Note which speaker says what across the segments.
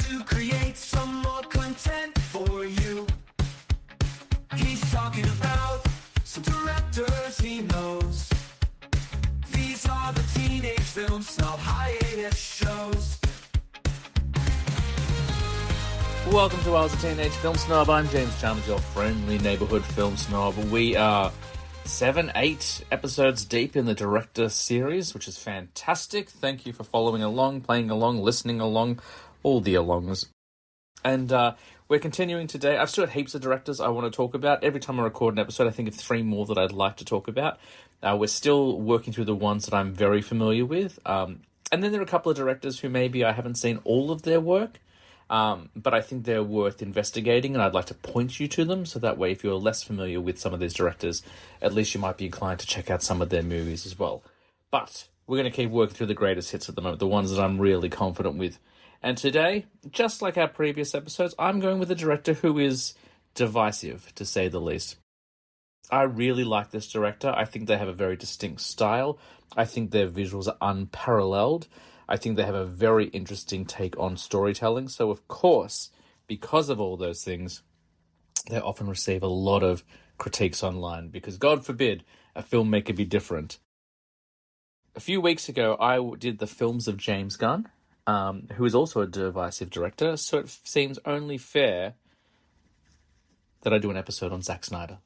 Speaker 1: to create some more content for you. He's talking about some directors he knows. These are the Teenage Film Snob hiatus shows.
Speaker 2: Welcome to I Was a Teenage Film Snob. I'm James Chalmers, your friendly neighborhood film snob. We are 8 episodes deep in the director series, which is fantastic. Thank you for following along, playing along, listening along, all the alongs. And we're continuing today. I've still got heaps of directors I want to talk about. Every time I record an episode, I think of 3 more that I'd like to talk about. We're still working through the ones that I'm very familiar with. And then there are a couple of directors who maybe I haven't seen all of their work. But I think they're worth investigating, and I'd like to point you to them, so that way if you're less familiar with some of these directors, at least you might be inclined to check out some of their movies as well. But we're going to keep working through the greatest hits at the moment, the ones that I'm really confident with. And today, just like our previous episodes, I'm going with a director who is divisive, to say the least. I really like this director. I think they have a very distinct style. I think their visuals are unparalleled. I think they have a very interesting take on storytelling. So, of course, because of all those things, they often receive a lot of critiques online because, God forbid, a filmmaker be different. A few weeks ago, I did the films of James Gunn, who is also a divisive director, so it seems only fair that I do an episode on Zack Snyder.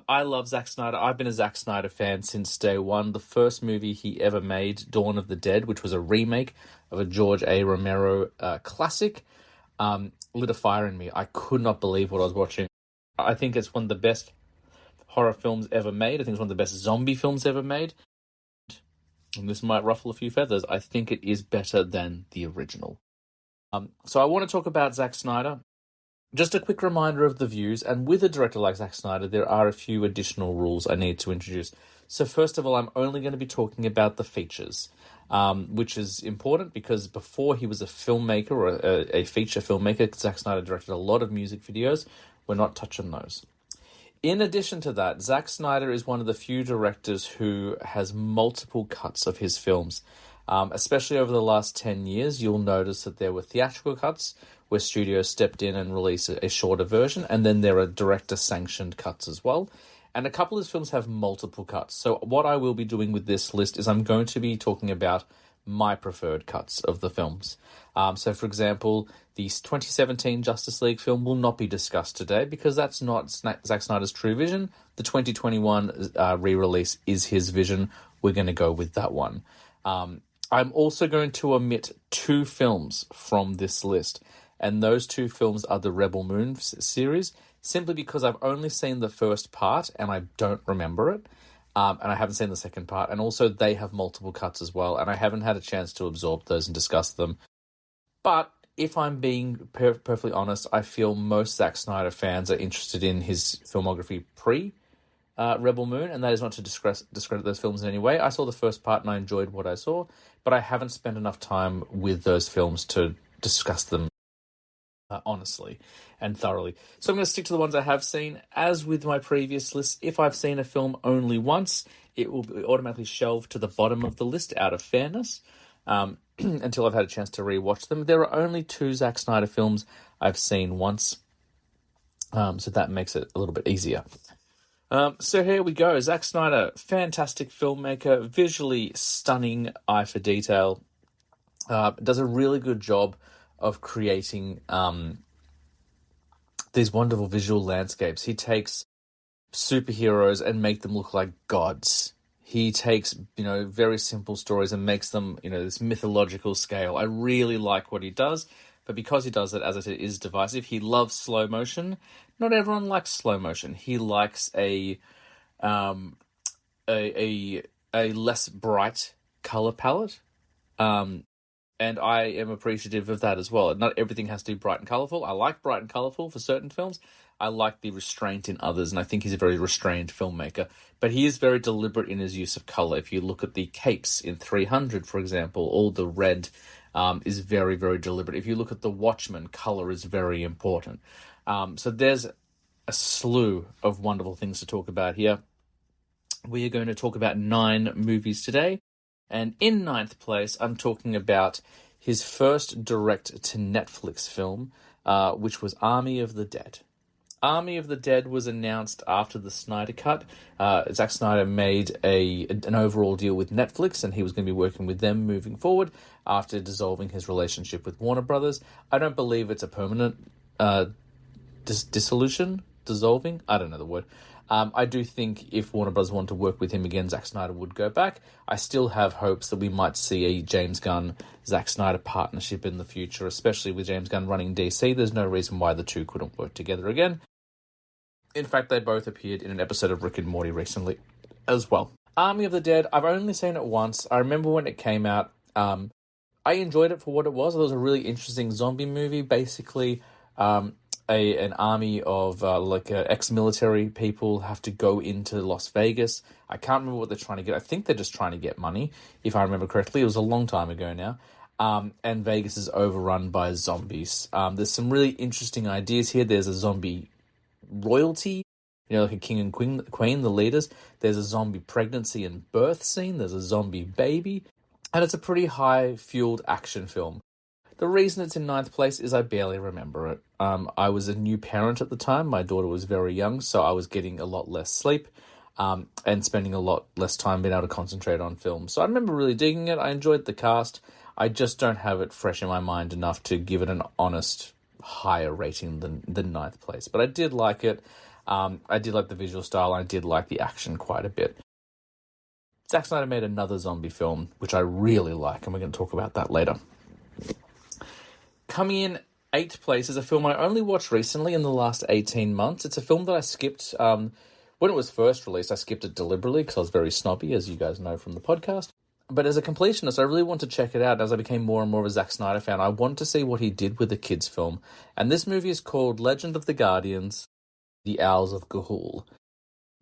Speaker 2: I love Zack Snyder. I've been a Zack Snyder fan since day one. The first movie he ever made, Dawn of the Dead, which was a remake of a George A. Romero classic, lit a fire in me. I could not believe what I was watching. I think it's one of the best horror films ever made. I think it's one of the best zombie films ever made. And this might ruffle a few feathers. I think it is better than the original. So I want to talk about Zack Snyder. Just a quick reminder of the views, and with a director like Zack Snyder, there are a few additional rules I need to introduce. So first of all, I'm only going to be talking about the features, which is important because before he was a filmmaker or a feature filmmaker, Zack Snyder directed a lot of music videos. We're not touching those. In addition to that, Zack Snyder is one of the few directors who has multiple cuts of his films. Especially over the last 10 years, you'll notice that there were theatrical cuts where studios stepped in and released a shorter version, and then there are director-sanctioned cuts as well. And a couple of his films have multiple cuts. So what I will be doing with this list is I'm going to be talking about my preferred cuts of the films. So, for example, the 2017 Justice League film will not be discussed today because that's not Zack Snyder's true vision. The 2021 re-release is his vision. We're going to go with that one. I'm also going to omit 2 films from this list, and those 2 films are the Rebel Moon series, simply because I've only seen the first part and I don't remember it, and I haven't seen the second part, and also they have multiple cuts as well, and I haven't had a chance to absorb those and discuss them. But if I'm being perfectly honest, I feel most Zack Snyder fans are interested in his filmography Rebel Moon, and that is not to discredit those films in any way. I saw the first part and I enjoyed what I saw, but I haven't spent enough time with those films to discuss them honestly and thoroughly. So I'm going to stick to the ones I have seen. As with my previous list, if I've seen a film only once, it will be automatically shelved to the bottom of the list out of fairness until I've had a chance to rewatch them. There are only 2 Zack Snyder films I've seen once, so that makes it a little bit easier. So here we go. Zack Snyder, fantastic filmmaker, visually stunning, eye for detail. Does a really good job of creating these wonderful visual landscapes. He takes superheroes and make them look like gods. He takes, very simple stories and makes them, this mythological scale. I really like what he does. But because he does it, as I said, is divisive. He loves slow motion. Not everyone likes slow motion. He likes a less bright color palette, and I am appreciative of that as well. Not everything has to be bright and colorful. I like bright and colorful for certain films. I like the restraint in others, and I think he's a very restrained filmmaker. But he is very deliberate in his use of color. If you look at the capes in 300, for example, all the red is very, very deliberate. If you look at The Watchmen, color is very important. So there's a slew of wonderful things to talk about here. We are going to talk about 9 movies today. And in 9th place, I'm talking about his first direct-to-Netflix film, which was Army of the Dead. Army of the Dead was announced after the Snyder Cut. Zack Snyder made an overall deal with Netflix, and he was going to be working with them moving forward after dissolving his relationship with Warner Brothers. I don't believe it's a permanent dissolution, dissolving. I don't know the word. I do think if Warner Bros. Want to work with him again, Zack Snyder would go back. I still have hopes that we might see a James Gunn, Zack Snyder partnership in the future, especially with James Gunn running DC. There's no reason why the two couldn't work together again. In fact, they both appeared in an episode of Rick and Morty recently as well. Army of the Dead, I've only seen it once. I remember when it came out. I enjoyed it for what it was. It was a really interesting zombie movie. Basically, an army of ex-military people have to go into Las Vegas. I can't remember what they're trying to get. I think they're just trying to get money, if I remember correctly. It was a long time ago now. And Vegas is overrun by zombies. There's some really interesting ideas here. There's a zombie royalty, like a king and queen, the leaders. There's a zombie pregnancy and birth scene. There's a zombie baby. And it's a pretty high-fueled action film. The reason it's in 9th place is I barely remember it. I was a new parent at the time. My daughter was very young, so I was getting a lot less sleep and spending a lot less time being able to concentrate on film. So I remember really digging it. I enjoyed the cast. I just don't have it fresh in my mind enough to give it an honest higher rating than 9th place. But I did like it. I did like the visual style. I did like the action quite a bit. Zack Snyder made another zombie film, which I really like, and we're going to talk about that later. Coming in 8th place is a film I only watched recently in the last 18 months. It's a film that I skipped. When it was first released, I skipped it deliberately because I was very snobby, as you guys know from the podcast. But as a completionist, I really want to check it out. As I became more and more of a Zack Snyder fan, I want to see what he did with the kids' film. And this movie is called Legend of the Guardians, The Owls of Ga'Hoole.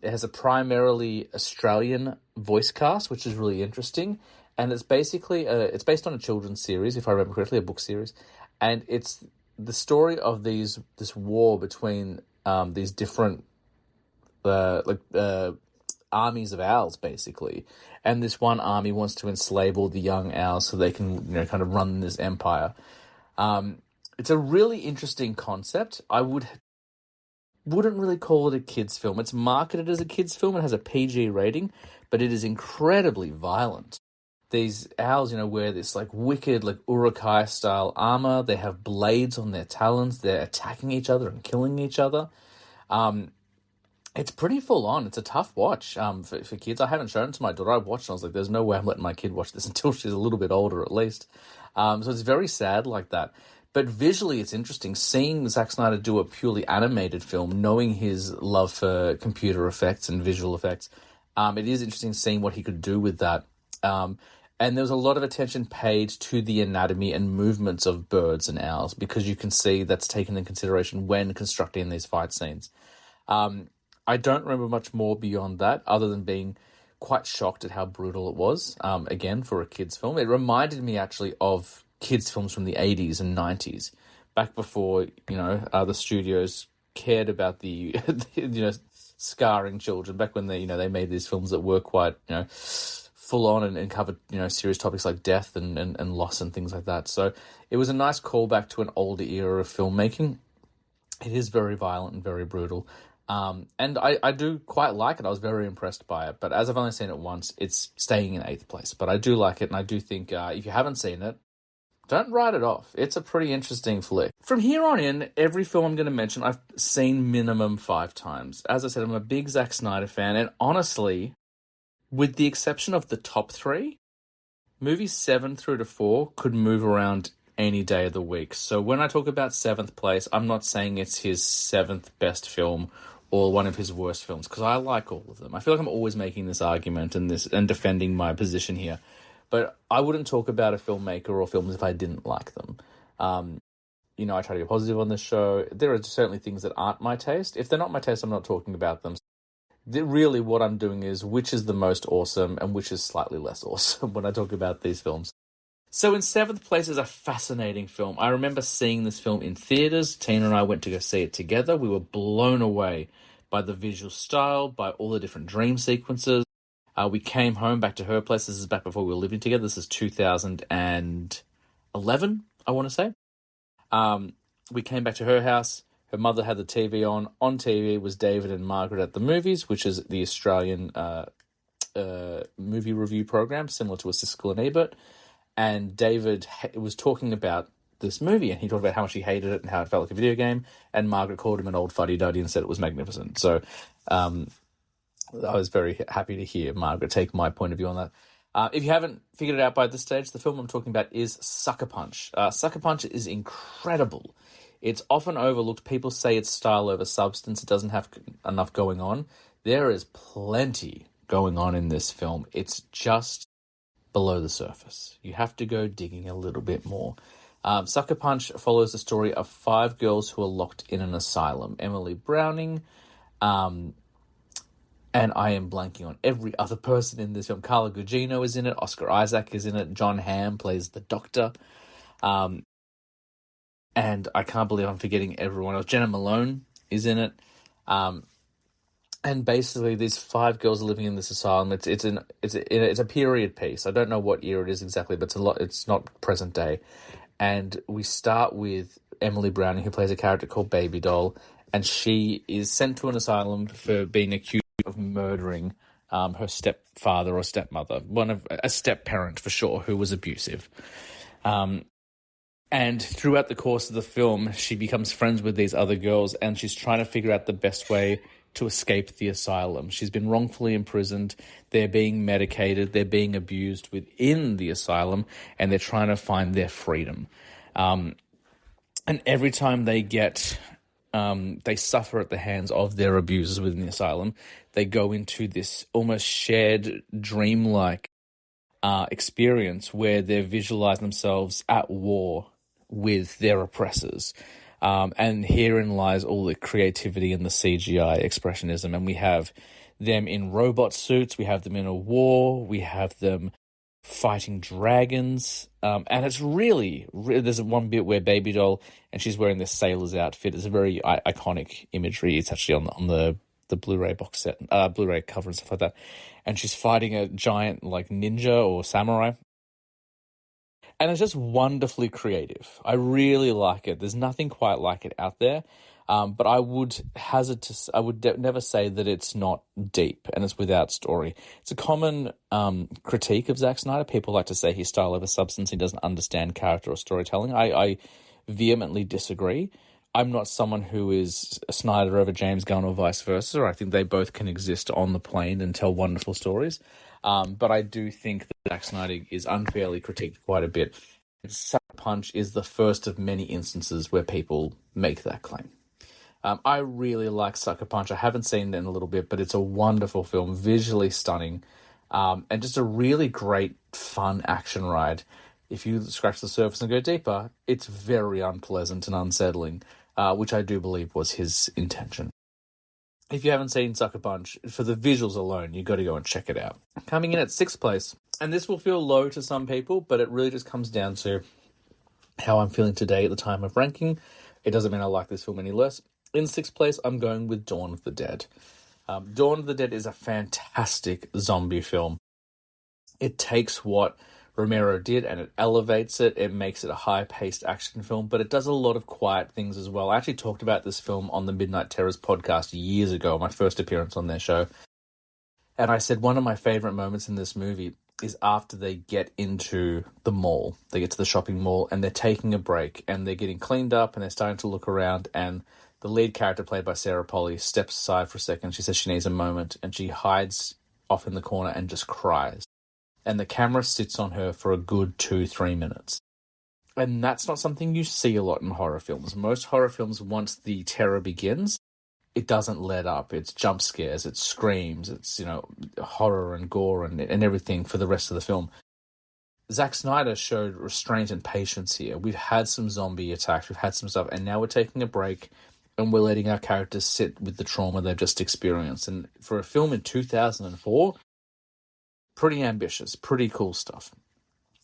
Speaker 2: It has a primarily Australian voice cast, which is really interesting. And it's basically, it's based on a children's series, if I remember correctly, a book series. And it's the story of this war between these different armies of owls, basically. And this one army wants to enslave all the young owls so they can, kind of run this empire. It's a really interesting concept. I wouldn't really call it a kids' film. It's marketed as a kids' film. It has a PG rating, but it is incredibly violent. These owls, wear this wicked, Uruk-hai-style armor. They have blades on their talons. They're attacking each other and killing each other. It's pretty full on. It's a tough watch for kids. I haven't shown it to my daughter. I watched it and I was like, there's no way I'm letting my kid watch this until she's a little bit older at least. So it's very sad like that. But visually, it's interesting. Seeing Zack Snyder do a purely animated film, knowing his love for computer effects and visual effects, it is interesting seeing what he could do with that. And there was a lot of attention paid to the anatomy and movements of birds and owls because you can see that's taken into consideration when constructing these fight scenes. I don't remember much more beyond that other than being quite shocked at how brutal it was, again, for a kids' film. It reminded me actually of kids' films from the 80s and 90s, back before, the studios cared about the, scarring children, back when they made these films that were quite, full on and covered, serious topics like death and loss and things like that. So it was a nice callback to an older era of filmmaking. It is very violent and very brutal. And I do quite like it. I was very impressed by it. But as I've only seen it once, it's staying in 8th place. But I do like it, and I do think if you haven't seen it, don't write it off. It's a pretty interesting flick. From here on in, every film I'm going to mention, I've seen minimum 5 times. As I said, I'm a big Zack Snyder fan, and honestly, with the exception of the top 3, movies 7 through to 4 could move around any day of the week. So when I talk about 7th place, I'm not saying it's his 7th best film or one of his worst films, because I like all of them. I feel like I'm always making this argument and defending my position here. But I wouldn't talk about a filmmaker or films if I didn't like them. I try to be positive on this show. There are certainly things that aren't my taste. If they're not my taste, I'm not talking about them. Really, what I'm doing is which is the most awesome and which is slightly less awesome when I talk about these films. So in 7th place is a fascinating film. I remember seeing this film in theaters. Tina and I went to go see it together. We were blown away by the visual style, by all the different dream sequences. We came home back to her place. This is back before we were living together. This is 2008. 11, I want to say. We came back to her house. Her mother had the TV on. On TV was David and Margaret at the Movies, which is the Australian movie review program, similar to a Siskel and Ebert. And David was talking about this movie, and he talked about how much he hated it and how it felt like a video game. And Margaret called him an old fuddy-duddy and said it was magnificent. So I was very happy to hear Margaret take my point of view on that. If you haven't figured it out by this stage, the film I'm talking about is Sucker Punch. Sucker Punch is incredible. It's often overlooked. People say it's style over substance. It doesn't have enough going on. There is plenty going on in this film. It's just below the surface. You have to go digging a little bit more. Sucker Punch follows the story of 5 girls who are locked in an asylum. Emily Browning, and I am blanking on every other person in this film. Carla Gugino is in it. Oscar Isaac is in it. John Hamm plays the doctor. And I can't believe I'm forgetting everyone else. Jenna Malone is in it. And basically, these 5 girls are living in this asylum. It's a period piece. I don't know what year it is exactly, but it's not present day. And we start with Emily Browning, who plays a character called Baby Doll, and she is sent to an asylum for being accused of murdering her stepfather or stepmother, a step-parent for sure, who was abusive. And throughout the course of the film, she becomes friends with these other girls, and she's trying to figure out the best way to escape the asylum. She's been wrongfully imprisoned. They're being medicated. They're being abused within the asylum, and they're trying to find their freedom. And every time they suffer at the hands of their abusers within the asylum, they go into this almost shared dreamlike experience where they visualize themselves at war with their oppressors. And herein lies all the creativity and the CGI expressionism. And we have them in robot suits, we have them in a war, we have them fighting dragons. And it's really, there's one bit where Baby Doll, and she's wearing this sailor's outfit. It's a very iconic imagery. It's actually on the Blu-ray box set, Blu-ray cover and stuff like that. And she's fighting a giant like ninja or samurai. And it's just wonderfully creative. I really like it. There's nothing quite like it out there. But I would never say that it's not deep and it's without story. It's a common critique of Zack Snyder. People like to say he's style over substance. He doesn't understand character or storytelling. I vehemently disagree. I'm not someone who is a Snyder over James Gunn or vice versa. I think they both can exist on the plane and tell wonderful stories. But I do think that Zack Snyder is unfairly critiqued quite a bit. Sucker Punch is the first of many instances where people make that claim. I really like Sucker Punch. I haven't seen it in a little bit, but it's a wonderful film, visually stunning, and just a really great, fun action ride. If you scratch the surface and go deeper, it's very unpleasant and unsettling, which I do believe was his intention. If you haven't seen Sucker Punch, for the visuals alone, you've got to go and check it out. Coming in at 6th place, and this will feel low to some people, but it really just comes down to how I'm feeling today at the time of ranking. It doesn't mean I like this film any less. In 6th place, I'm going with Dawn of the Dead. Dawn of the Dead is a fantastic zombie film. It takes what Romero did and it elevates it. It makes it a high-paced action film, but it does a lot of quiet things as well. I actually talked about this film on the Midnight Terrors podcast years ago, my first appearance on their show. And I said one of my favorite moments in this movie is after they get into the mall. They get to the shopping mall and they're taking a break and they're getting cleaned up and they're starting to look around, and the lead character, played by Sarah Polley, steps aside for a second. She says she needs a moment and she hides off in the corner and just cries. And the camera sits on her for a good 2-3 minutes. And that's not something you see a lot in horror films. Most horror films, once the terror begins, it doesn't let up. It's jump scares, it's screams, it's, horror and gore and everything for the rest of the film. Zack Snyder showed restraint and patience here. We've had some zombie attacks, we've had some stuff, and now we're taking a break and we're letting our characters sit with the trauma they've just experienced. And for a film in 2004, pretty ambitious, pretty cool stuff.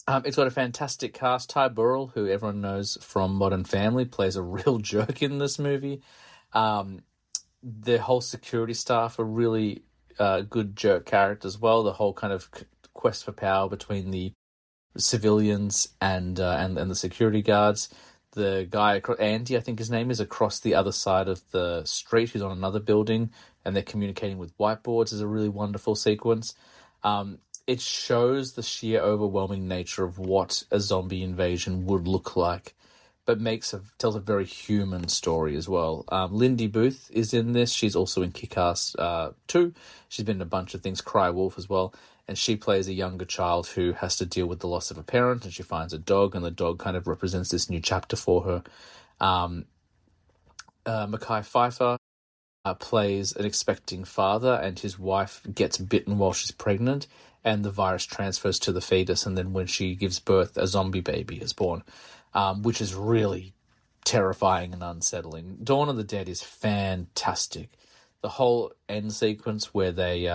Speaker 2: It's got a fantastic cast. Ty Burrell, who everyone knows from Modern Family, plays a real jerk in this movie. The whole security staff are really good jerk characters as well. The whole kind of quest for power between the civilians and the security guards. The guy, Andy, I think his name is, across the other side of the street, who's on another building, and they're communicating with whiteboards, is a really wonderful sequence. It shows the sheer overwhelming nature of what a zombie invasion would look like, but tells a very human story as well. Lindy Booth is in this. She's also in Kick-Ass 2. She's been in a bunch of things, Cry Wolf as well. And she plays a younger child who has to deal with the loss of a parent, and she finds a dog, and the dog kind of represents this new chapter for her. Mekhi Phifer plays an expecting father, and his wife gets bitten while she's pregnant, and the virus transfers to the fetus, and then when she gives birth, a zombie baby is born, which is really terrifying and unsettling. Dawn of the Dead is fantastic. The whole end sequence where they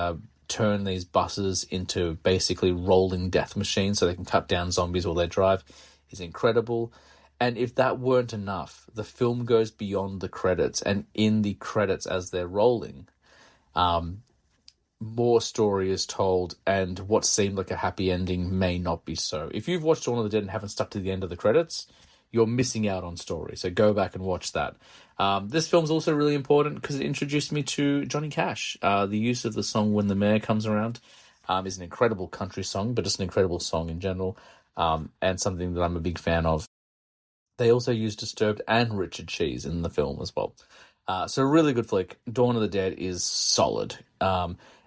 Speaker 2: turn these buses into basically rolling death machines so they can cut down zombies while they drive is incredible. And if that weren't enough, the film goes beyond the credits, and in the credits as they're rolling, more story is told, and what seemed like a happy ending may not be so. If you've watched Dawn of the Dead and haven't stuck to the end of the credits, you're missing out on story, so go back and watch that. This film's also really important because it introduced me to Johnny Cash. The use of the song When the Mayor Comes Around is an incredible country song, but it's an incredible song in general, and something that I'm a big fan of. They also use Disturbed and Richard Cheese in the film as well. So a really good flick. Dawn of the Dead is solid.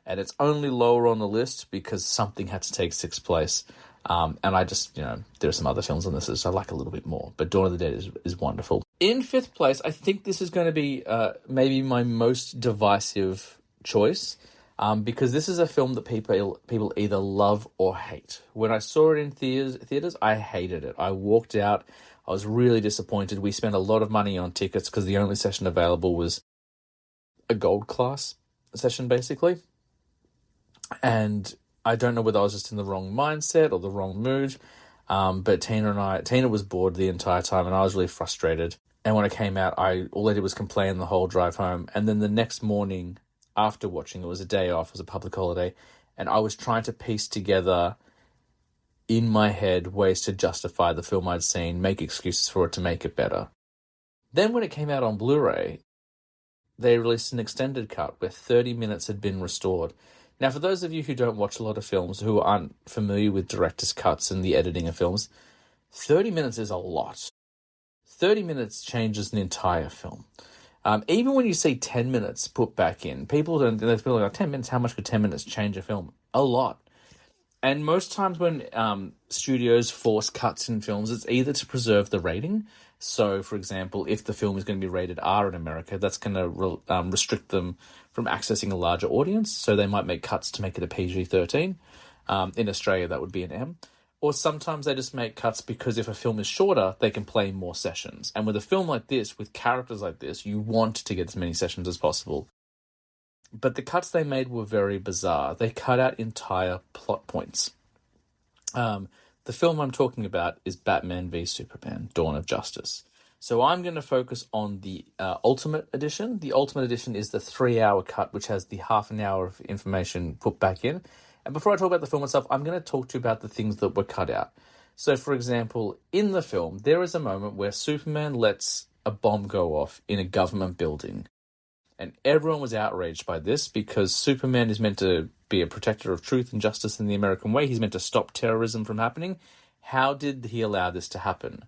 Speaker 2: And it's only lower on the list because something had to take sixth place. And I just, there are some other films on this that I like a little bit more. But Dawn of the Dead is wonderful. In fifth place, I think this is going to be maybe my most divisive choice. Because this is a film that people either love or hate. When I saw it in theaters, I hated it. I walked out. I was really disappointed. We spent a lot of money on tickets because the only session available was a gold class session, basically. And I don't know whether I was just in the wrong mindset or the wrong mood. But Tina was bored the entire time, and I was really frustrated. And when I came out, all I did was complain the whole drive home. And then the next morning, after watching, it was a day off, it was a public holiday, and I was trying to piece together in my head ways to justify the film I'd seen, make excuses for it to make it better. Then when it came out on Blu-ray, they released an extended cut where 30 minutes had been restored. Now, for those of you who don't watch a lot of films, who aren't familiar with director's cuts and the editing of films, 30 minutes is a lot. 30 minutes changes an entire film. Even when you see 10 minutes put back in, people are like, 10 minutes, how much could 10 minutes change a film? A lot. And most times when studios force cuts in films, it's either to preserve the rating. So, for example, if the film is going to be rated R in America, that's going to restrict them from accessing a larger audience. So they might make cuts to make it a PG-13. In Australia, that would be an M. Or sometimes they just make cuts because if a film is shorter, they can play more sessions. And with a film like this, with characters like this, you want to get as many sessions as possible. But the cuts they made were very bizarre. They cut out entire plot points. The film I'm talking about is Batman v Superman, Dawn of Justice. So I'm going to focus on the Ultimate Edition. The Ultimate Edition is the 3-hour cut, which has the half an hour of information put back in. And before I talk about the film itself, I'm going to talk to you about the things that were cut out. So, for example, in the film, there is a moment where Superman lets a bomb go off in a government building. And everyone was outraged by this because Superman is meant to be a protector of truth and justice in the American way. He's meant to stop terrorism from happening. How did he allow this to happen?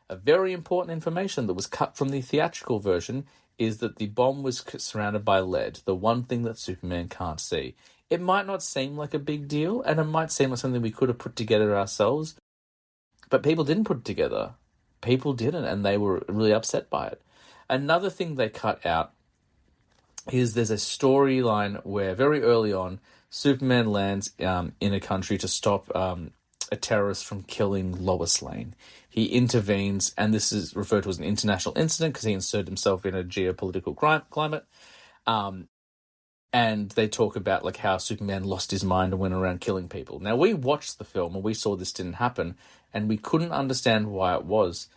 Speaker 2: A very important information that was cut from the theatrical version is that the bomb was surrounded by lead, the one thing that Superman can't see. It might not seem like a big deal, and it might seem like something we could have put together ourselves, but people didn't put it together. People didn't, and they were really upset by it. Another thing they cut out is there's a storyline where very early on, Superman lands in a country to stop a terrorist from killing Lois Lane. He intervenes, and this is referred to as an international incident because he inserted himself in a geopolitical climate. And they talk about like how Superman lost his mind and went around killing people. Now, we watched the film and we saw this didn't happen, and we couldn't understand why it was.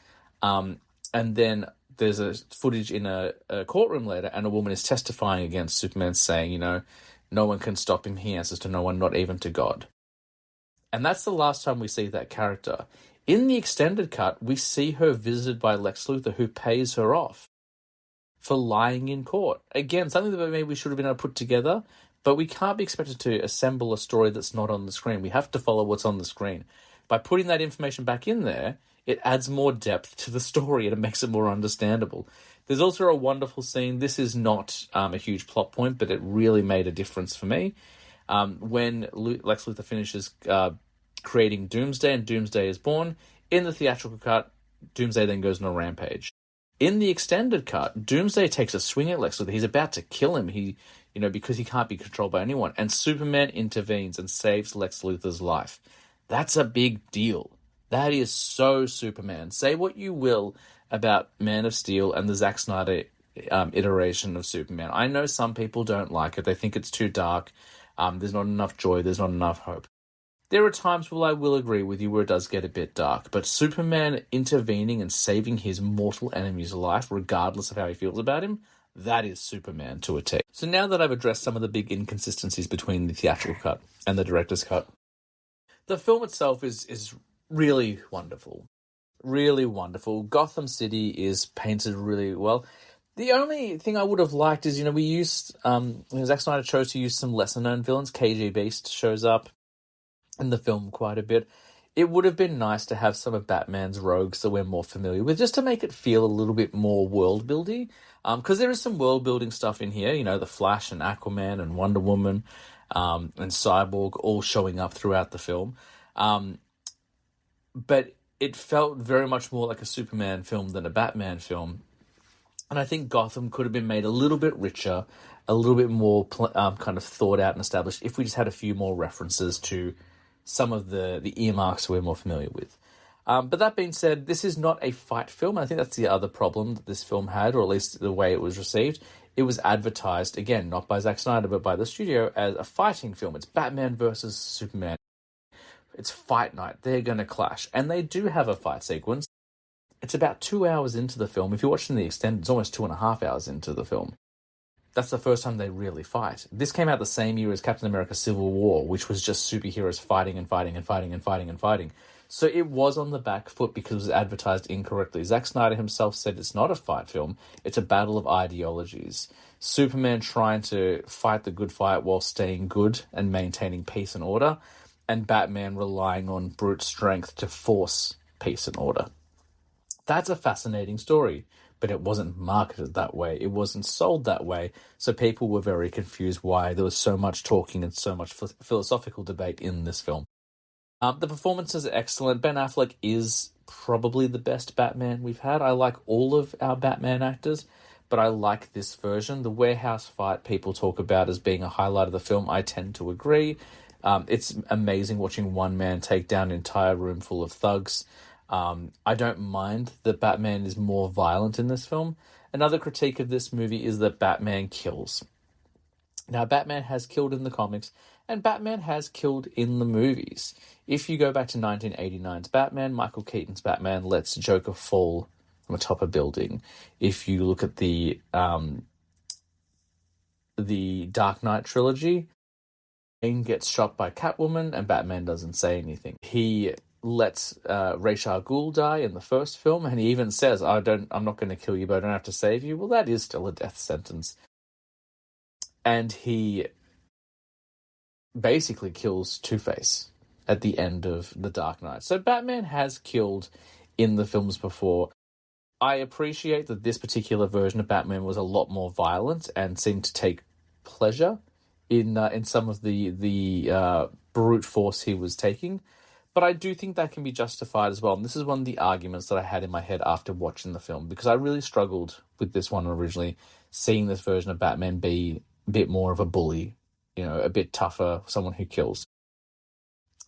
Speaker 2: And then there's a footage in a courtroom later, and a woman is testifying against Superman saying, no one can stop him. He answers to no one, not even to God. And that's the last time we see that character. In the extended cut, we see her visited by Lex Luthor, who pays her off for lying in court. Again, something that maybe we should have been able to put together, but we can't be expected to assemble a story that's not on the screen. We have to follow what's on the screen. By putting that information back in there, it adds more depth to the story and it makes it more understandable. There's also a wonderful scene. This is not a huge plot point, but it really made a difference for me. When Lex Luthor finishes creating Doomsday and Doomsday is born, in the theatrical cut, Doomsday then goes on a rampage. In the extended cut, Doomsday takes a swing at Lex Luthor. He's about to kill him. Because he can't be controlled by anyone. And Superman intervenes and saves Lex Luthor's life. That's a big deal. That is so Superman. Say what you will about Man of Steel and the Zack Snyder iteration of Superman. I know some people don't like it. They think it's too dark. There's not enough joy. There's not enough hope. There are times where I will agree with you where it does get a bit dark, but Superman intervening and saving his mortal enemy's life, regardless of how he feels about him, that is Superman to a T. So now that I've addressed some of the big inconsistencies between the theatrical cut and the director's cut, the film itself is really wonderful. Really wonderful. Gotham City is painted really well. The only thing I would have liked is, we used, Zack Snyder chose to use some lesser-known villains. KG Beast shows up in the film quite a bit. It would have been nice to have some of Batman's rogues that we're more familiar with, just to make it feel a little bit more world-building. Because there is some world-building stuff in here, the Flash and Aquaman and Wonder Woman and Cyborg all showing up throughout the film. But it felt very much more like a Superman film than a Batman film. And I think Gotham could have been made a little bit richer, a little bit more kind of thought out and established if we just had a few more references to some of the earmarks we're more familiar with. But that being said, this is not a fight film. I think that's the other problem that this film had, or at least the way it was received. It was advertised, again, not by Zack Snyder, but by the studio, as a fighting film. It's Batman versus Superman. It's fight night. They're going to clash. And they do have a fight sequence. It's about 2 hours into the film. If you're watching the extended, it's almost 2.5 hours into the film. That's the first time they really fight. This came out the same year as Captain America Civil War, which was just superheroes fighting and fighting and fighting and fighting and fighting. So it was on the back foot because it was advertised incorrectly. Zack Snyder himself said it's not a fight film, it's a battle of ideologies. Superman trying to fight the good fight while staying good and maintaining peace and order, and Batman relying on brute strength to force peace and order. That's a fascinating story, but it wasn't marketed that way. It wasn't sold that way, so people were very confused why there was so much talking and so much philosophical debate in this film. The performances are excellent. Ben Affleck is probably the best Batman we've had. I like all of our Batman actors, but I like this version. The warehouse fight people talk about as being a highlight of the film. I tend to agree. It's amazing watching one man take down an entire room full of thugs. I don't mind that Batman is more violent in this film. Another critique of this movie is that Batman kills. Now, Batman has killed in the comics, and Batman has killed in the movies. If you go back to 1989's Batman, Michael Keaton's Batman lets Joker fall from atop a building. If you look at the Dark Knight trilogy, Bane gets shot by Catwoman, and Batman doesn't say anything. He lets Ra's al Ghul die in the first film, and he even says, I'm not going to kill you, but I don't have to save you. Well, that is still a death sentence. And he basically kills Two-Face at the end of The Dark Knight. So Batman has killed in the films before. I appreciate that this particular version of Batman was a lot more violent and seemed to take pleasure in some of the brute force he was taking. But I do think that can be justified as well. And this is one of the arguments that I had in my head after watching the film, because I really struggled with this one originally, seeing this version of Batman be a bit more of a bully, a bit tougher, someone who kills.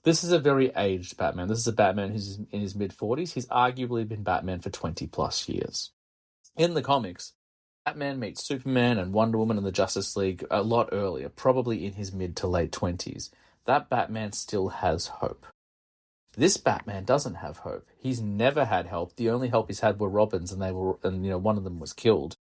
Speaker 2: This is a very aged Batman. This is a Batman who's in his mid-40s. He's arguably been Batman for 20 plus years. In the comics, Batman meets Superman and Wonder Woman and the Justice League a lot earlier, probably in his mid to late 20s. That Batman still has hope. This Batman doesn't have hope. He's never had help. The only help he's had were Robins, and one of them was killed.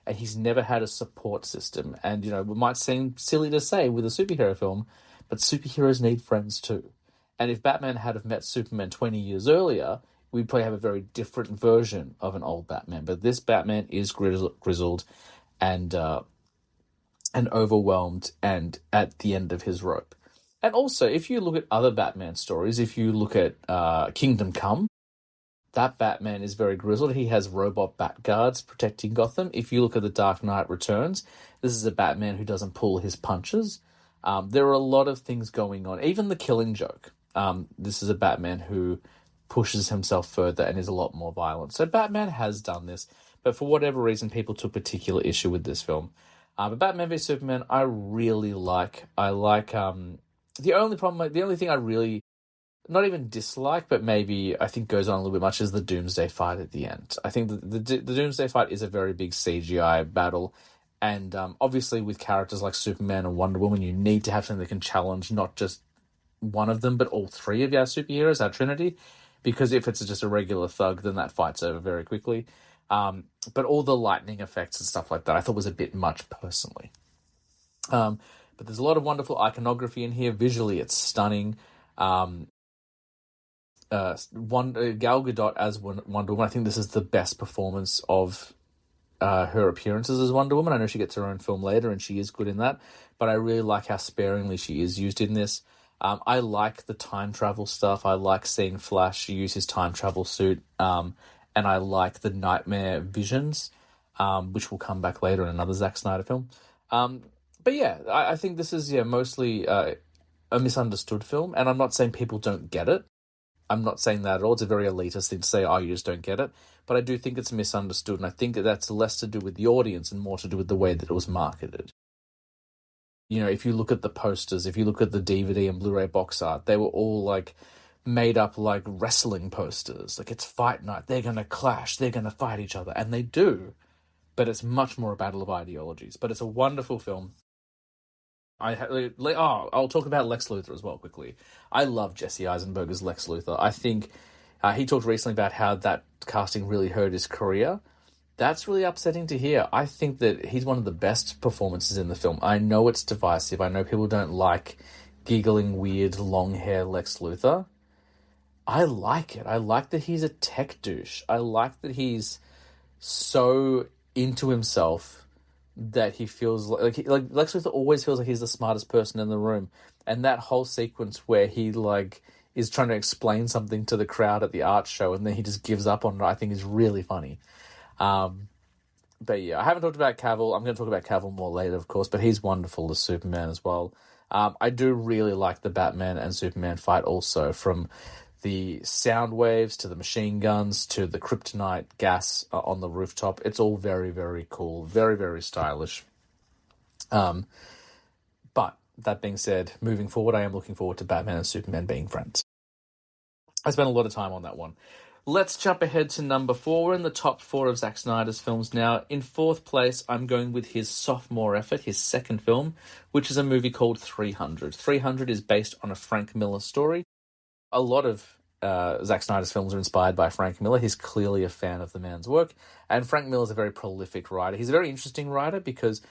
Speaker 2: And he's never had a support system. And, it might seem silly to say with a superhero film, but superheroes need friends too. And if Batman had have met Superman 20 years earlier, we'd probably have a very different version of an old Batman. But this Batman is grizzled and overwhelmed and at the end of his rope. And also, if you look at other Batman stories, if you look at Kingdom Come, that Batman is very grizzled. He has robot bat guards protecting Gotham. If you look at The Dark Knight Returns, this is a Batman who doesn't pull his punches. There are a lot of things going on. Even The Killing Joke. This is a Batman who pushes himself further and is a lot more violent. So Batman has done this, but for whatever reason, people took particular issue with this film. But Batman v Superman, I really like. I like the only thing I really not even dislike, but maybe I think goes on a little bit much is the Doomsday fight at the end. I think the Doomsday fight is a very big CGI battle, and obviously with characters like Superman and Wonder Woman, you need to have something that can challenge not just one of them, but all three of our superheroes, our Trinity, because if it's just a regular thug, then that fight's over very quickly. But all the lightning effects and stuff like that, I thought was a bit much personally. But there's a lot of wonderful iconography in here. Visually, it's stunning. Gal Gadot as Wonder Woman, I think this is the best performance of her appearances as Wonder Woman. I know she gets her own film later, and she is good in that. But I really like how sparingly she is used in this. I like the time travel stuff. I like seeing Flash use his time travel suit. And I like the nightmare visions, which will come back later in another Zack Snyder film. But yeah, I think this is mostly a misunderstood film. And I'm not saying people don't get it. I'm not saying that at all. It's a very elitist thing to say, oh, you just don't get it. But I do think it's misunderstood. And I think that's less to do with the audience and more to do with the way that it was marketed. You know, if you look at the posters, if you look at the DVD and Blu-ray box art, they were all like made up like wrestling posters. Like, it's fight night. They're going to clash. They're going to fight each other. And they do. But it's much more a battle of ideologies. But it's a wonderful film. I'll talk about Lex Luthor as well quickly. I love Jesse Eisenberg as Lex Luthor. I think he talked recently about how that casting really hurt his career. That's really upsetting to hear. I think that he's one of the best performances in the film. I know it's divisive. I know people don't like giggling, weird, long hair Lex Luthor. I like it. I like that he's a tech douche. I like that he's so into himself that he feels like Lex Luthor always feels like he's the smartest person in the room. And that whole sequence where he like is trying to explain something to the crowd at the art show and then he just gives up on it, I think is really funny. But yeah, I haven't talked about Cavill. I'm going to talk about Cavill more later, of course, but he's wonderful as Superman as well. I do really like the Batman and Superman fight also, from the sound waves to the machine guns to the kryptonite gas on the rooftop. It's all very, very cool. Very, very stylish. But that being said, moving forward, I am looking forward to Batman and Superman being friends. I spent a lot of time on that one. Let's jump ahead to number 4. We're in the top 4 of Zack Snyder's films now. In 4th place, I'm going with his sophomore effort, his second film, which is a movie called 300. 300 is based on a Frank Miller story. A lot of Zack Snyder's films are inspired by Frank Miller. He's clearly a fan of the man's work. And Frank Miller's a very prolific writer. He's a very interesting writer because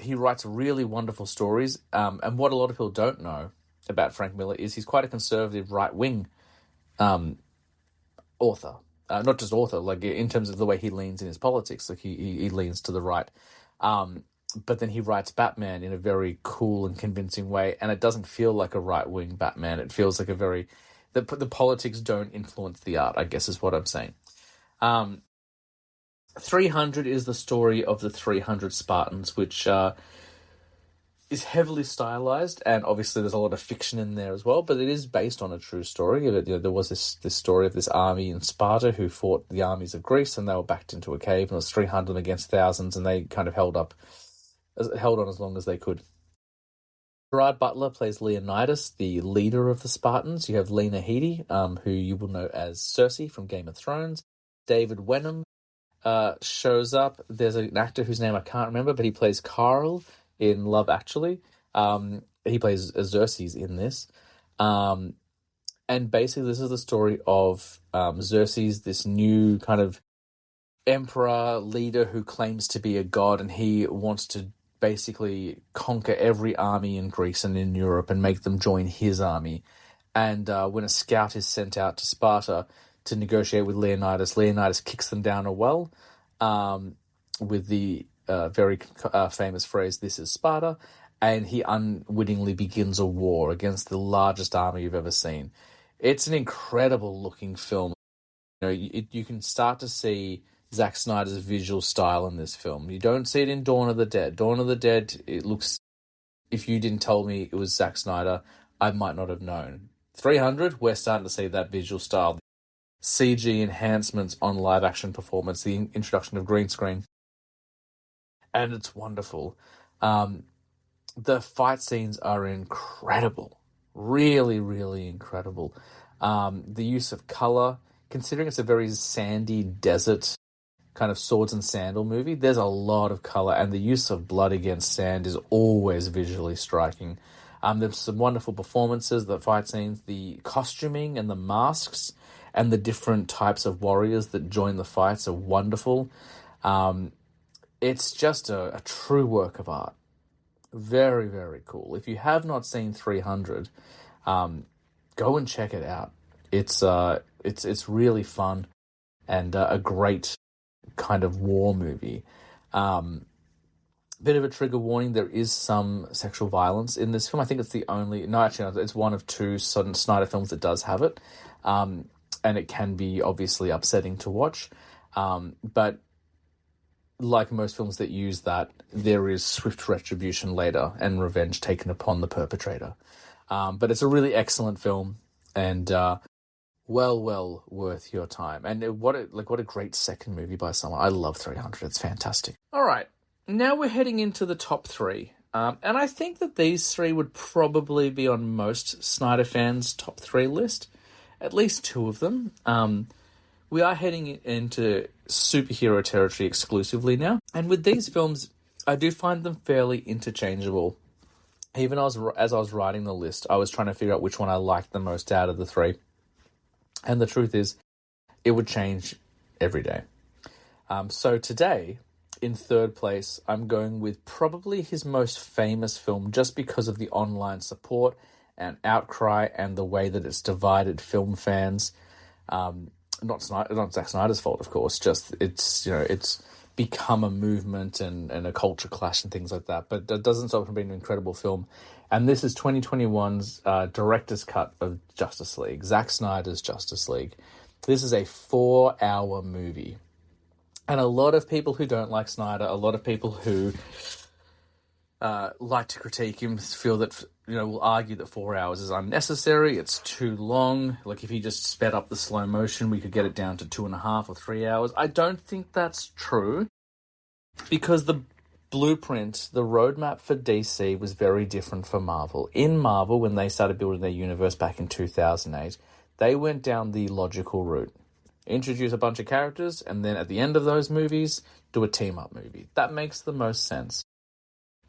Speaker 2: he writes really wonderful stories. And what a lot of people don't know about Frank Miller is he's quite a conservative right-wing author. Not just author, like in terms of the way he leans in his politics. Like he leans to the right. But then he writes Batman in a very cool and convincing way, and it doesn't feel like a right-wing Batman. It feels like a very... The politics don't influence the art, I guess is what I'm saying. 300 is the story of the 300 Spartans, which is heavily stylized, and obviously there's a lot of fiction in there as well, but it is based on a true story. You know, there was this story of this army in Sparta who fought the armies of Greece, and they were backed into a cave, and it was 300 against thousands, and they kind of held on as long as they could. Gerard Butler plays Leonidas, the leader of the Spartans. You have Lena Headey, who you will know as Cersei from Game of Thrones. David Wenham shows up. There's an actor whose name I can't remember, but he plays Carl in Love Actually. He plays Xerxes in this. And basically this is the story of Xerxes, this new kind of emperor leader who claims to be a god, and he wants to basically conquer every army in Greece and in Europe and make them join his army. And when a scout is sent out to Sparta to negotiate with Leonidas kicks them down a well with the very famous phrase, "This is Sparta," and he unwittingly begins a war against the largest army you've ever seen. It's an incredible looking film. You can start to see Zack Snyder's visual style in this film. You don't see it in Dawn of the Dead. Dawn of the Dead, it looks... If you didn't tell me it was Zack Snyder, I might not have known. 300, we're starting to see that visual style. CG enhancements on live-action performance, the introduction of green screen. And it's wonderful. The fight scenes are incredible. Really, really incredible. The use of colour, considering it's a very sandy desert kind of swords and sandal movie, there's a lot of colour, and the use of blood against sand is always visually striking. There's some wonderful performances, the fight scenes, the costuming and the masks, and the different types of warriors that join the fights are wonderful. It's just a true work of art. Very, very cool. If you have not seen 300, go and check it out. It's really fun and a great kind of war movie. Bit of a trigger warning, there is some sexual violence in this film. I think it's the only... No, actually, no, it's one of two Snyder films that does have it. And it can be obviously upsetting to watch. But like most films that use that, there is swift retribution later and revenge taken upon the perpetrator. But it's a really excellent film and well worth your time. And what a great second movie by someone. I love 300. It's fantastic. All right. Now we're heading into the top three. And I think that these three would probably be on most Snyder fans' top three list. At least two of them. We are heading into superhero territory exclusively now. And with these films, I do find them fairly interchangeable. Even as I was writing the list, I was trying to figure out which one I liked the most out of the three. And the truth is, it would change every day. So today, in third place, I'm going with probably his most famous film just because of the online support and outcry and the way that it's divided film fans. Not Zack Snyder's fault, of course. Just it's become a movement and a culture clash and things like that. But that doesn't stop it from being an incredible film. And this is 2021's director's cut of Justice League, Zack Snyder's Justice League. This is a 4-hour movie. And a lot of people who don't like Snyder, a lot of people who like to critique him, feel that, will argue that 4 hours is unnecessary, it's too long. Like, if he just sped up the slow motion, we could get it down to 2.5 or 3 hours. I don't think that's true, because the blueprint, the roadmap for DC was very different for Marvel. In Marvel, when they started building their universe back in 2008, they went down the logical route. Introduce a bunch of characters, and then at the end of those movies, do a team-up movie. That makes the most sense.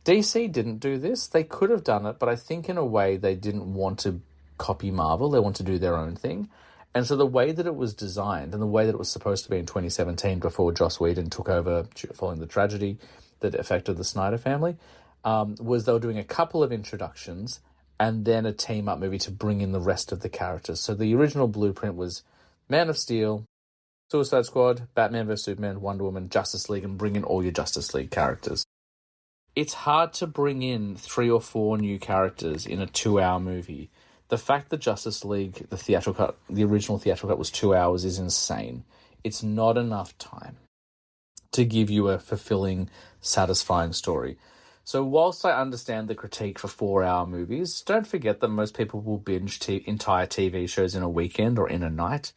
Speaker 2: DC didn't do this. They could have done it, but I think in a way they didn't want to copy Marvel. They want to do their own thing. And so the way that it was designed, and the way that it was supposed to be in 2017 before Joss Whedon took over following the tragedy that affected the Snyder family, was they were doing a couple of introductions and then a team-up movie to bring in the rest of the characters. So the original blueprint was Man of Steel, Suicide Squad, Batman vs. Superman, Wonder Woman, Justice League, and bring in all your Justice League characters. It's hard to bring in 3 or 4 new characters in a 2-hour movie. The fact that Justice League, the original theatrical cut was 2 hours is insane. It's not enough time to give you a fulfilling, satisfying story. So whilst I understand the critique for 4-hour movies, don't forget that most people will binge entire TV shows in a weekend or in a night.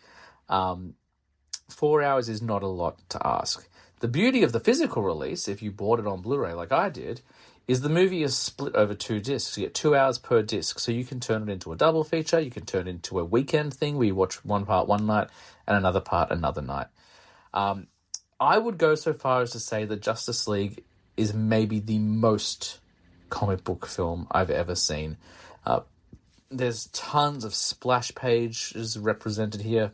Speaker 2: 4 hours is not a lot to ask. The beauty of the physical release, if you bought it on Blu-ray like I did, is the movie is split over 2 discs. You get 2 hours per disc, so you can turn it into a double feature. You can turn it into a weekend thing where you watch one part one night and another part another night. I would go so far as to say that Justice League is maybe the most comic book film I've ever seen. There's tons of splash pages represented here.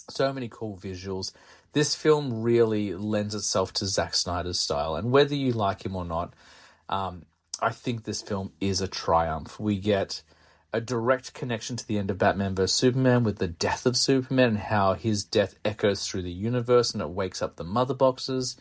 Speaker 2: So many cool visuals. This film really lends itself to Zack Snyder's style. And whether you like him or not, I think this film is a triumph. We get a direct connection to the end of Batman vs. Superman with the death of Superman and how his death echoes through the universe and it wakes up the mother boxes.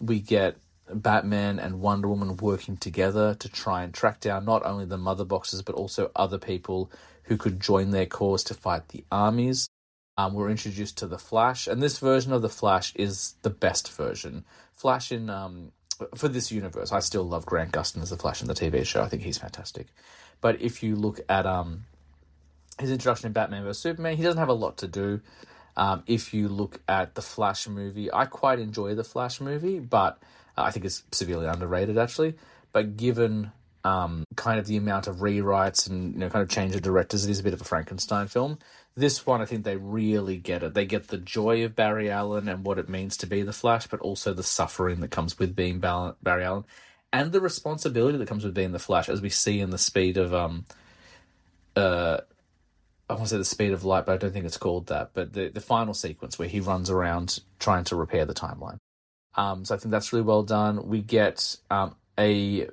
Speaker 2: We get Batman and Wonder Woman working together to try and track down not only the mother boxes but also other people who could join their cause to fight the armies. We're introduced to the Flash, and this version of the Flash is the best version. Flash for this universe, I still love Grant Gustin as the Flash in the TV show. I think he's fantastic. But if you look at his introduction in Batman vs. Superman, he doesn't have a lot to do. If you look at the Flash movie, I quite enjoy the Flash movie, but I think it's severely underrated, actually. But given kind of the amount of rewrites and kind of change of directors, it is a bit of a Frankenstein film. This one, I think they really get it. They get the joy of Barry Allen and what it means to be the Flash, but also the suffering that comes with being Barry Allen, and the responsibility that comes with being the Flash, as we see in the speed of I want to say the speed of light, but I don't think it's called that. But the final sequence where he runs around trying to repair the timeline. So I think that's really well done. We get a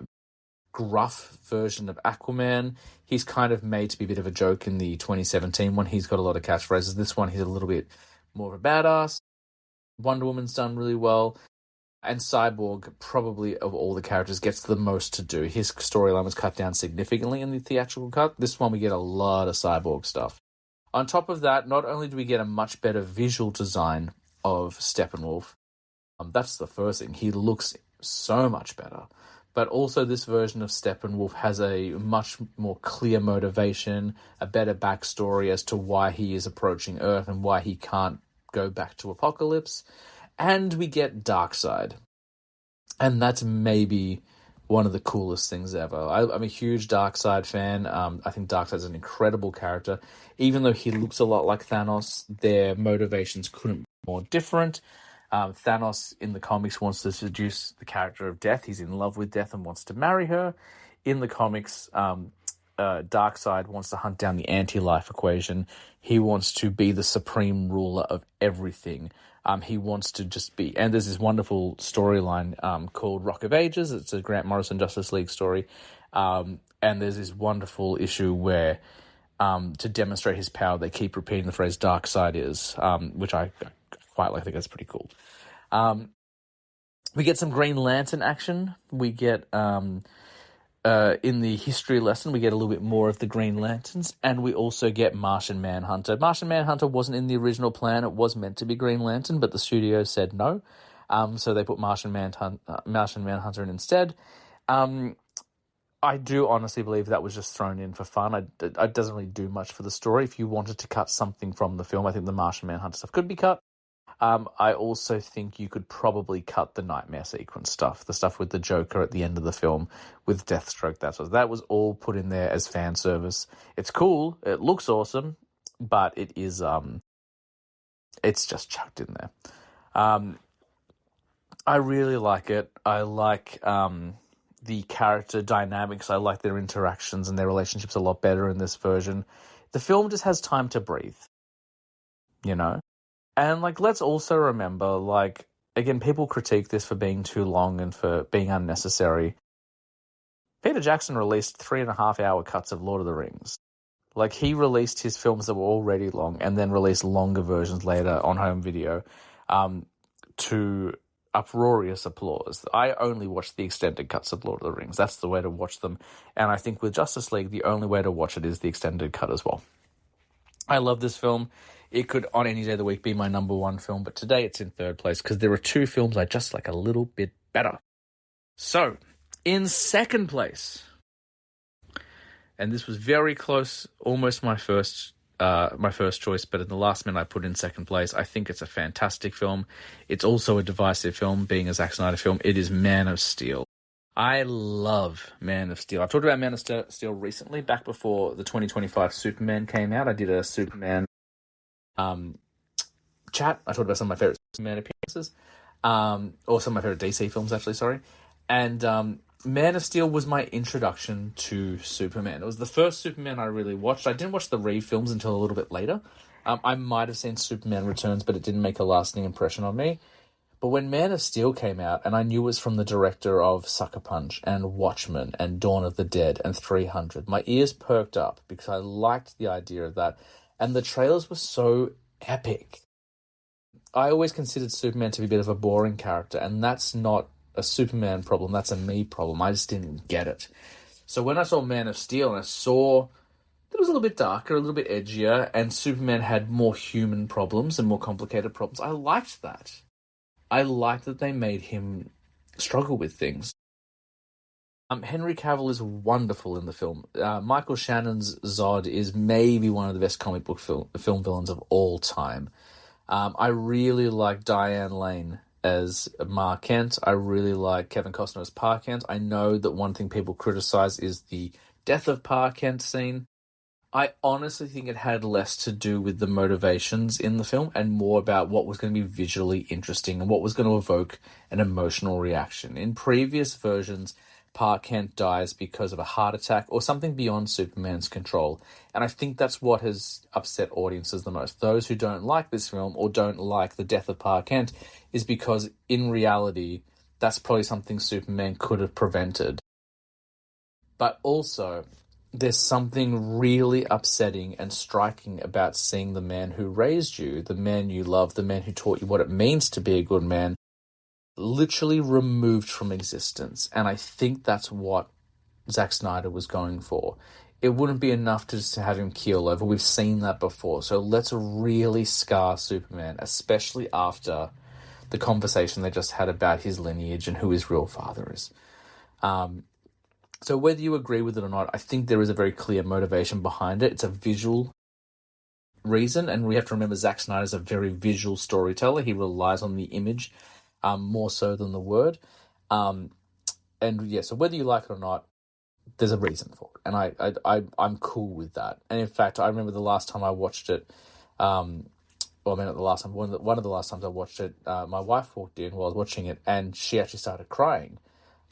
Speaker 2: gruff version of Aquaman. He's kind of made to be a bit of a joke in the 2017 one. He's got a lot of catchphrases. This one, he's a little bit more of a badass. Wonder Woman's done really well. And Cyborg, probably of all the characters, gets the most to do. His storyline was cut down significantly in the theatrical cut. This one, we get a lot of Cyborg stuff. On top of that, not only do we get a much better visual design of Steppenwolf, that's the first thing. He looks so much better. But also this version of Steppenwolf has a much more clear motivation, a better backstory as to why he is approaching Earth and why he can't go back to Apocalypse. And we get Darkseid. And that's maybe one of the coolest things ever. I'm a huge Darkseid fan. I think Darkseid's an incredible character. Even though he looks a lot like Thanos, their motivations couldn't be more different. Thanos in the comics wants to seduce the character of Death. He's in love with Death and wants to marry her. In the comics, Darkseid wants to hunt down the anti-life equation. He wants to be the supreme ruler of everything. He wants to just be... And there's this wonderful storyline called Rock of Ages. It's a Grant Morrison Justice League story. And there's this wonderful issue where, to demonstrate his power, they keep repeating the phrase Darkseid is, which I quite like. I think that's pretty cool. We get some Green Lantern action. We get... in the history lesson, we get a little bit more of the Green Lanterns, and we also get Martian Manhunter. Martian Manhunter wasn't in the original plan. It was meant to be Green Lantern, but the studio said no. So they put Martian Manhunter in instead. I do honestly believe that was just thrown in for fun. It doesn't really do much for the story. If you wanted to cut something from the film, I think the Martian Manhunter stuff could be cut. I also think you could probably cut the Nightmare sequence stuff, the stuff with the Joker at the end of the film with Deathstroke. That was all put in there as fan service. It's cool. It looks awesome, but it is it's just chucked in there. I really like it. I like the character dynamics. I like their interactions and their relationships a lot better in this version. The film just has time to breathe, you know? And, let's also remember, again, people critique this for being too long and for being unnecessary. Peter Jackson released 3.5-hour cuts of Lord of the Rings. He released his films that were already long and then released longer versions later on home video to uproarious applause. I only watched the extended cuts of Lord of the Rings. That's the way to watch them. And I think with Justice League, the only way to watch it is the extended cut as well. I love this film. It could, on any day of the week, be my number one film, but today it's in third place because there are two films I just like a little bit better. So, in second place, and this was very close, almost my first choice, but in the last minute I put in second place. I think it's a fantastic film. It's also a divisive film, being a Zack Snyder film. It is Man of Steel. I love Man of Steel. I've talked about Man of Steel recently, back before the 2025 Superman came out. I did a Superman chat. I talked about some of my favorite Superman appearances, or some of my favorite DC films, actually, sorry. And Man of Steel was my introduction to Superman. It was the first Superman I really watched. I didn't watch the Reeve films until a little bit later. I might have seen Superman Returns, but it didn't make a lasting impression on me. But when Man of Steel came out, and I knew it was from the director of Sucker Punch and Watchmen and Dawn of the Dead and 300, my ears perked up because I liked the idea of that. And the trailers were so epic. I always considered Superman to be a bit of a boring character, and that's not a Superman problem, that's a me problem. I just didn't get it. So when I saw Man of Steel and I saw that it was a little bit darker, a little bit edgier, and Superman had more human problems and more complicated problems, I liked that. I liked that they made him struggle with things. Henry Cavill is wonderful in the film. Michael Shannon's Zod is maybe one of the best comic book film villains of all time. I really like Diane Lane as Ma Kent. I really like Kevin Costner as Pa Kent. I know that one thing people criticize is the death of Pa Kent scene. I honestly think it had less to do with the motivations in the film and more about what was going to be visually interesting and what was going to evoke an emotional reaction. In previous versions, Pa Kent dies because of a heart attack or something beyond Superman's control. And I think that's what has upset audiences the most. Those who don't like this film or don't like the death of Pa Kent is because, in reality, that's probably something Superman could have prevented. But also, there's something really upsetting and striking about seeing the man who raised you, the man you love, the man who taught you what it means to be a good man, literally removed from existence. And I think that's what Zack Snyder was going for. It wouldn't be enough to just have him keel over. We've seen that before. So let's really scar Superman, especially after the conversation they just had about his lineage and who his real father is. So whether you agree with it or not, I think there is a very clear motivation behind it. It's a visual reason, and we have to remember Zack Snyder is a very visual storyteller. He relies on the image more so than the word. And yeah, so whether you like it or not, there's a reason for it, and I'm cool with that. And in fact, I remember the last time I watched it. One of the last times I watched it, my wife walked in while I was watching it, and she actually started crying.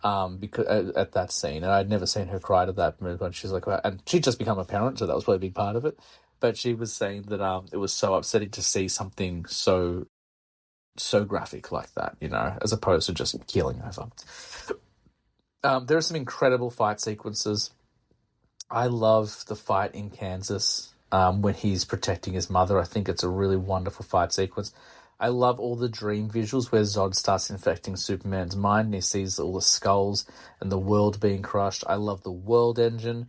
Speaker 2: Because at that scene, and I'd never seen her cry to that moment. She's like, and she'd just become a parent, so that was probably a big part of it. But she was saying that it was so upsetting to see something so graphic like that, as opposed to just keeling over. There are some incredible fight sequences. I love the fight in Kansas when he's protecting his mother. I think it's a really wonderful fight sequence. I love all the dream visuals where Zod starts infecting Superman's mind and he sees all the skulls and the world being crushed. I love the world engine.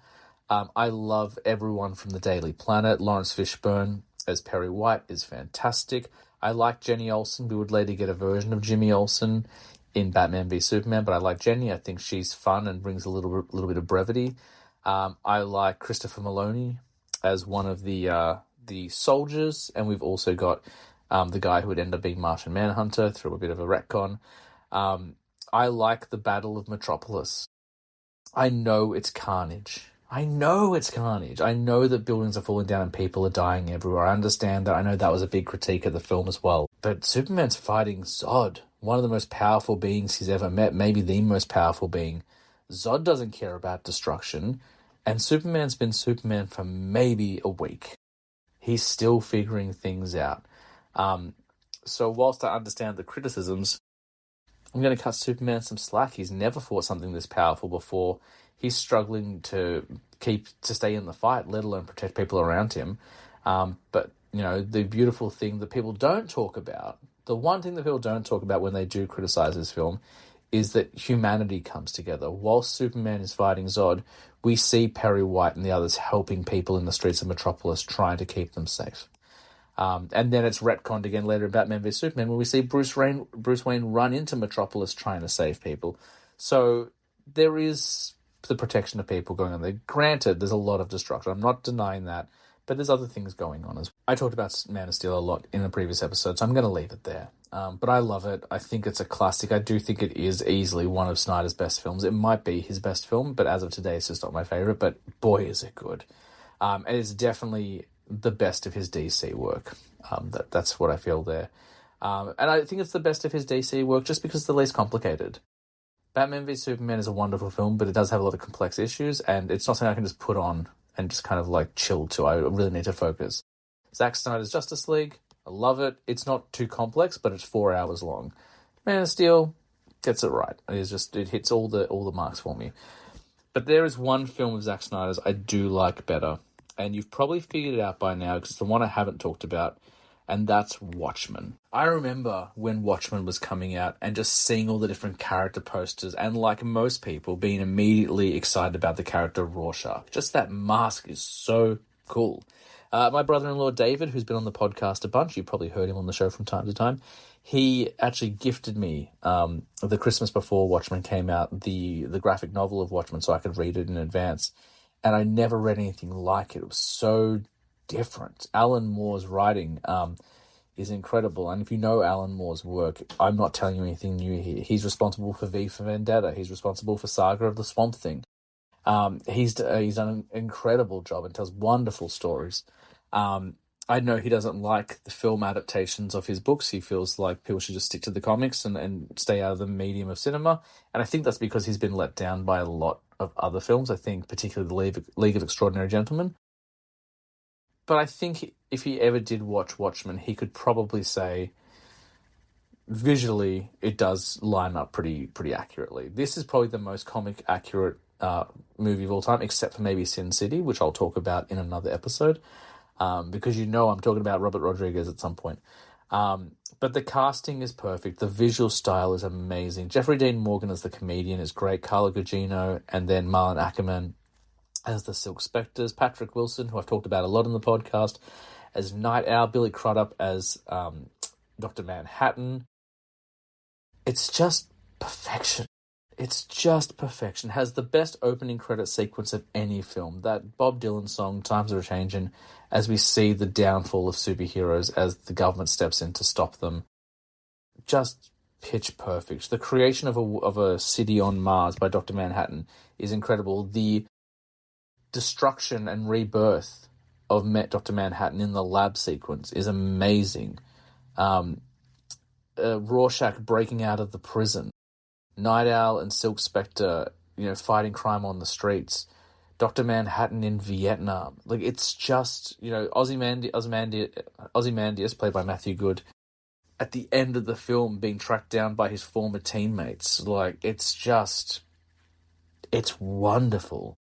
Speaker 2: I love everyone from the Daily Planet. Lawrence Fishburne as Perry White is fantastic. I like Jenny Olsen. We would later get a version of Jimmy Olsen in Batman v Superman, but I like Jenny. I think she's fun and brings a little bit of brevity. I like Christopher Maloney as one of the soldiers, and we've also got the guy who would end up being Martian Manhunter through a bit of a retcon. I like the Battle of Metropolis. I know it's carnage. I know that buildings are falling down and people are dying everywhere. I understand that. I know that was a big critique of the film as well. But Superman's fighting Zod, one of the most powerful beings he's ever met, maybe the most powerful being. Zod doesn't care about destruction, and Superman's been Superman for maybe a week. He's still figuring things out. So whilst I understand the criticisms, I'm going to cut Superman some slack. He's never fought something this powerful before. He's struggling to stay in the fight, let alone protect people around him. But, the beautiful thing that people don't talk about, the one thing that people don't talk about when they do criticize this film, is that humanity comes together. Whilst Superman is fighting Zod, we see Perry White and the others helping people in the streets of Metropolis, trying to keep them safe. And then it's retconned again later in Batman v Superman when we see Bruce Wayne run into Metropolis trying to save people. So there is the protection of people going on there. Granted, there's a lot of destruction. I'm not denying that. But there's other things going on as well. I talked about Man of Steel a lot in the previous episode, so I'm going to leave it there. But I love it. I think it's a classic. I do think it is easily one of Snyder's best films. It might be his best film, but as of today, it's just not my favourite. But boy, is it good. And it's definitely the best of his DC work. That's what I feel there. And I think it's the best of his DC work just because it's the least complicated. Batman v Superman is a wonderful film, but it does have a lot of complex issues, and it's not something I can just put on and just kind of chill to. I really need to focus. Zack Snyder's Justice League, I love it. It's not too complex, but it's 4 hours long. Man of Steel gets it right. It hits all the marks for me. But there is one film of Zack Snyder's I do like better, and you've probably figured it out by now because it's the one I haven't talked about, and that's Watchmen. I remember when Watchmen was coming out and just seeing all the different character posters, and like most people, being immediately excited about the character Rorschach. Just that mask is so cool. My brother-in-law David, who's been on the podcast a bunch, you've probably heard him on the show from time to time, he actually gifted me the Christmas before Watchmen came out, the graphic novel of Watchmen, so I could read it in advance. And I never read anything like it. It was so different. Alan Moore's writing is incredible. And if you know Alan Moore's work, I'm not telling you anything new here. He's responsible for V for Vendetta. He's responsible for Saga of the Swamp Thing. He's done an incredible job and tells wonderful stories. I know he doesn't like the film adaptations of his books. He feels like people should just stick to the comics and stay out of the medium of cinema. And I think that's because he's been let down by a lot of other films. I think particularly the League of Extraordinary Gentlemen. But I think if he ever did watch Watchmen, he could probably say visually it does line up pretty accurately. This is probably the most comic accurate movie of all time, except for maybe Sin City, which I'll talk about in another episode. Because I'm talking about Robert Rodriguez at some point. But the casting is perfect. The visual style is amazing. Jeffrey Dean Morgan as the comedian is great. Carla Gugino and then Marlon Ackerman as the Silk Spectres. Patrick Wilson, who I've talked about a lot in the podcast, as Night Owl. Billy Crudup as Dr. Manhattan. It's just perfection. It's just perfection. Has the best opening credit sequence of any film. That Bob Dylan song, Times Are Changing, as we see the downfall of superheroes as the government steps in to stop them. Just pitch perfect. The creation of a city on Mars by Dr. Manhattan is incredible. The destruction and rebirth of Dr. Manhattan in the lab sequence is amazing. Rorschach breaking out of the prison. Night Owl and Silk Spectre, fighting crime on the streets. Dr. Manhattan in Vietnam. Like, it's just, Ozymandias, played by Matthew Good, at the end of the film being tracked down by his former teammates. Like, it's wonderful.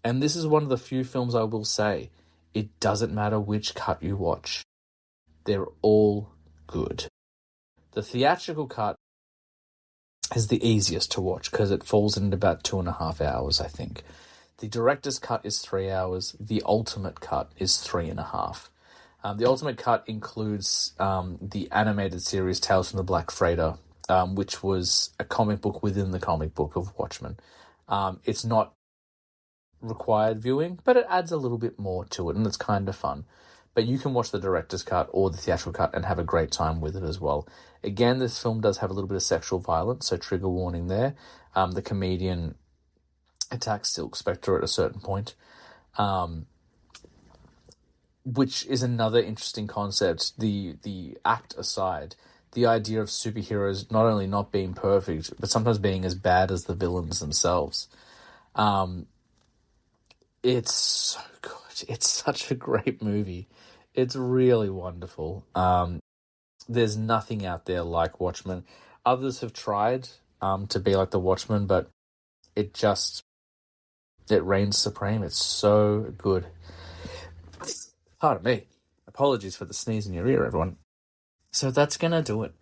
Speaker 2: And this is one of the few films I will say, it doesn't matter which cut you watch. They're all good. The theatrical cut is the easiest to watch because it falls in about 2.5 hours, I think. The director's cut is 3 hours. The ultimate cut is 3.5. The ultimate cut includes the animated series Tales from the Black Freighter, which was a comic book within the comic book of Watchmen. It's not required viewing, but it adds a little bit more to it, and it's kind of fun. But you can watch the director's cut or the theatrical cut and have a great time with it as well. Again, this film does have a little bit of sexual violence, so trigger warning there. The comedian attacks Silk Spectre at a certain point, which is another interesting concept. The act aside, the idea of superheroes not only not being perfect, but sometimes being as bad as the villains themselves. It's so good. It's such a great movie. It's really wonderful. There's nothing out there like Watchmen. Others have tried to be like the Watchmen, but it reigns supreme. It's so good. Pardon me. Apologies for the sneeze in your ear, everyone. So that's going to do it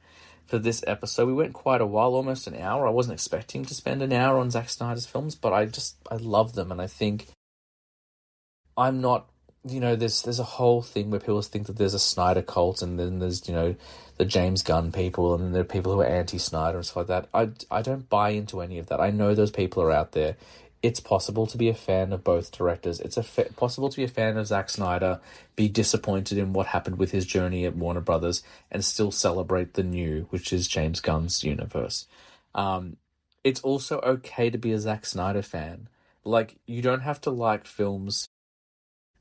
Speaker 2: for this episode. We went quite a while, almost an hour. I wasn't expecting to spend an hour on Zack Snyder's films, but I love them, and I think I'm not, there's a whole thing where people think that there's a Snyder cult, and then there's, the James Gunn people, and then there are people who are anti-Snyder and stuff like that. I don't buy into any of that. I know those people are out there. It's possible to be a fan of both directors. It's possible to be a fan of Zack Snyder, be disappointed in what happened with his journey at Warner Brothers, and still celebrate the new, which is James Gunn's universe. It's also okay to be a Zack Snyder fan. Like, you don't have to like films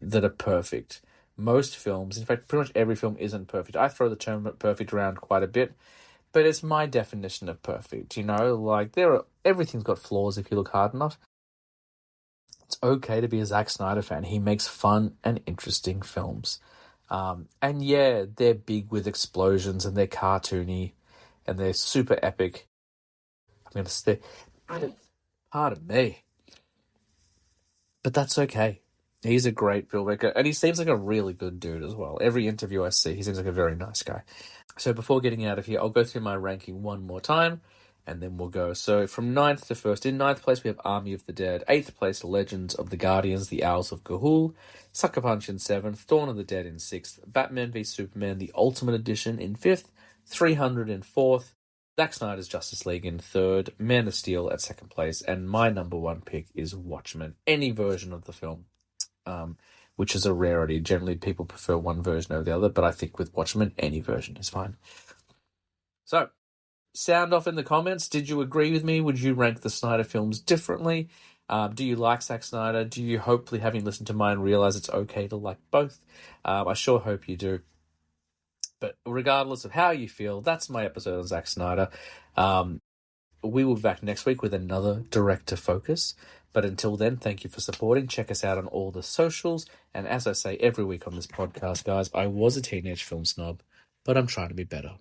Speaker 2: that are perfect. Most films, in fact, pretty much every film isn't perfect. I throw the term perfect around quite a bit, but it's my definition of perfect, like everything's got flaws if you look hard enough. It's okay to be a Zack Snyder fan. He makes fun and interesting films. And yeah, they're big with explosions and they're cartoony and they're super epic. I'm going to stay. Pardon me. But that's okay. He's a great filmmaker, and he seems like a really good dude as well. Every interview I see, he seems like a very nice guy. So before getting out of here, I'll go through my ranking one more time, and then we'll go. So from 9th to 1st, in 9th place we have Army of the Dead. 8th place, Legends of the Guardians, The Owls of Ga'Hoole. Sucker Punch in 7th. Dawn of the Dead in 6th. Batman v Superman, the Ultimate Edition in 5th. 300 in 4th. Zack Snyder's Justice League in 3rd. Man of Steel at 2nd place. And my number one pick is Watchmen. Any version of the film. Which is a rarity. Generally, people prefer one version over the other, but I think with Watchmen, any version is fine. So, sound off in the comments. Did you agree with me? Would you rank the Snyder films differently? Do you like Zack Snyder? Do you, hopefully, having listened to mine, realize it's okay to like both? I sure hope you do. But regardless of how you feel, that's my episode on Zack Snyder. We will be back next week with another director focus. But until then, thank you for supporting. Check us out on all the socials. And as I say every week on this podcast, guys, I was a teenage film snob, but I'm trying to be better.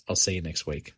Speaker 2: I'll see you next week.